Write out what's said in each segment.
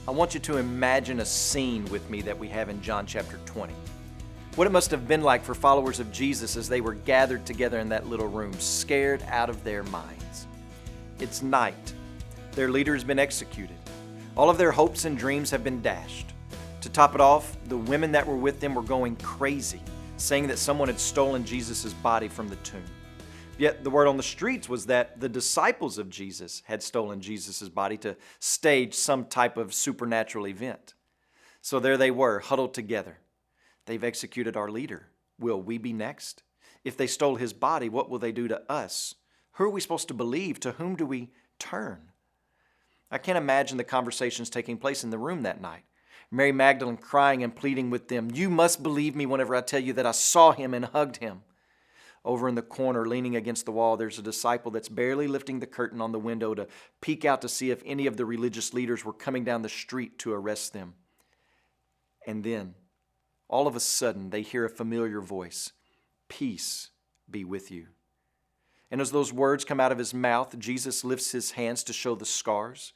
I want you to imagine a scene with me that we have in John chapter 20. What it must have been like for followers of Jesus as they were gathered together in that little room, scared out of their minds. It's night. Their leader has been executed. All of their hopes and dreams have been dashed. To top it off, the women that were with them were going crazy, saying that someone had stolen Jesus' body from the tomb. Yet the word on the streets was that the disciples of Jesus had stolen Jesus' body to stage some type of supernatural event. So there they were, huddled together. They've executed our leader. Will we be next? If they stole his body, what will they do to us? Who are we supposed to believe? To whom do we turn? I can't imagine the conversations taking place in the room that night. Mary Magdalene crying and pleading with them, "You must believe me whenever I tell you that I saw him and hugged him." Over in the corner, leaning against the wall, there's a disciple that's barely lifting the curtain on the window to peek out to see if any of the religious leaders were coming down the street to arrest them. And then, all of a sudden, they hear a familiar voice, "Peace be with you." And as those words come out of his mouth, Jesus lifts his hands to show the scars.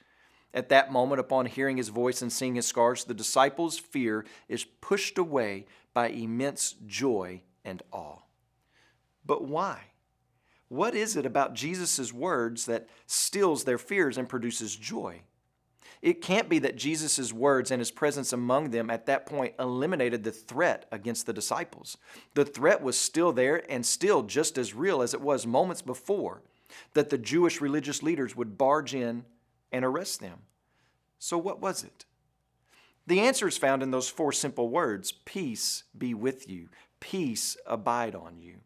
At that moment, upon hearing his voice and seeing his scars, the disciples' fear is pushed away by immense joy and awe. But why? What is it about Jesus' words that stills their fears and produces joy? It can't be that Jesus' words and his presence among them at that point eliminated the threat against the disciples. The threat was still there and still just as real as it was moments before, that the Jewish religious leaders would barge in and arrest them. So what was it? The answer is found in those four simple words, "Peace be with you, peace abide on you."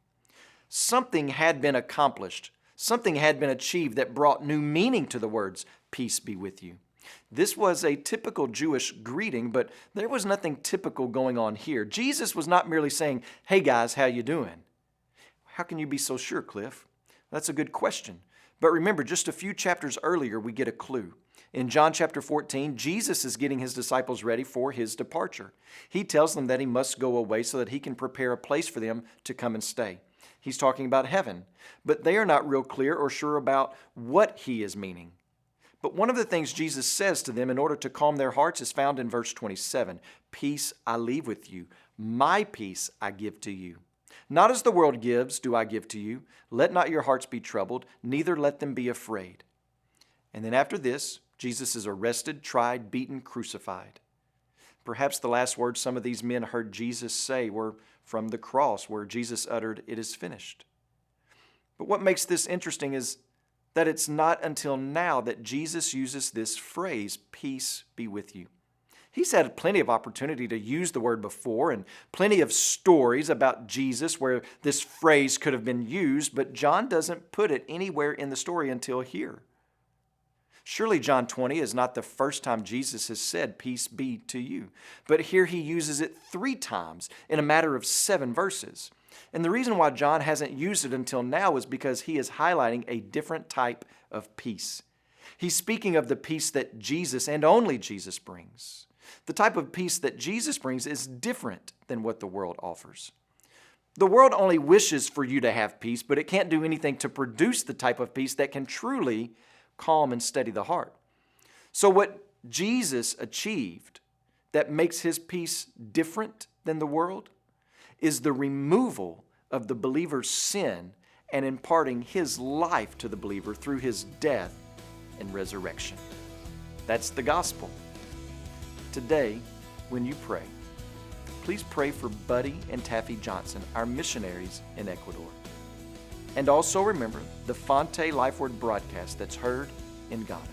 Something had been accomplished. Something had been achieved that brought new meaning to the words, "Peace be with you." This was a typical Jewish greeting, but there was nothing typical going on here. Jesus was not merely saying, "Hey guys, how you doing?" How can you be so sure, Cliff? That's a good question. But remember, just a few chapters earlier, we get a clue. In John chapter 14, Jesus is getting his disciples ready for his departure. He tells them that he must go away so that he can prepare a place for them to come and stay. He's talking about heaven, but they are not real clear or sure about what he is meaning. But one of the things Jesus says to them in order to calm their hearts is found in verse 27. "Peace I leave with you, my peace I give to you. Not as the world gives do I give to you. Let not your hearts be troubled, neither let them be afraid." And then after this, Jesus is arrested, tried, beaten, crucified. Perhaps the last words some of these men heard Jesus say were from the cross, where Jesus uttered, "It is finished." But what makes this interesting is that it's not until now that Jesus uses this phrase, "Peace be with you." He's had plenty of opportunity to use the word before and plenty of stories about Jesus where this phrase could have been used, but John doesn't put it anywhere in the story until here. Surely John 20 is not the first time Jesus has said, "Peace be to you." But here he uses it 3 times in a matter of 7 verses. And the reason why John hasn't used it until now is because he is highlighting a different type of peace. He's speaking of the peace that Jesus and only Jesus brings. The type of peace that Jesus brings is different than what the world offers. The world only wishes for you to have peace, but it can't do anything to produce the type of peace that can truly calm and steady the heart. So what Jesus achieved that makes his peace different than the world is the removal of the believer's sin and imparting his life to the believer through his death and resurrection. That's the gospel. Today, when you pray, please pray for Buddy and Taffy Johnson, our missionaries in Ecuador. And also remember the Fonte Lifeword broadcast that's heard in Ghana.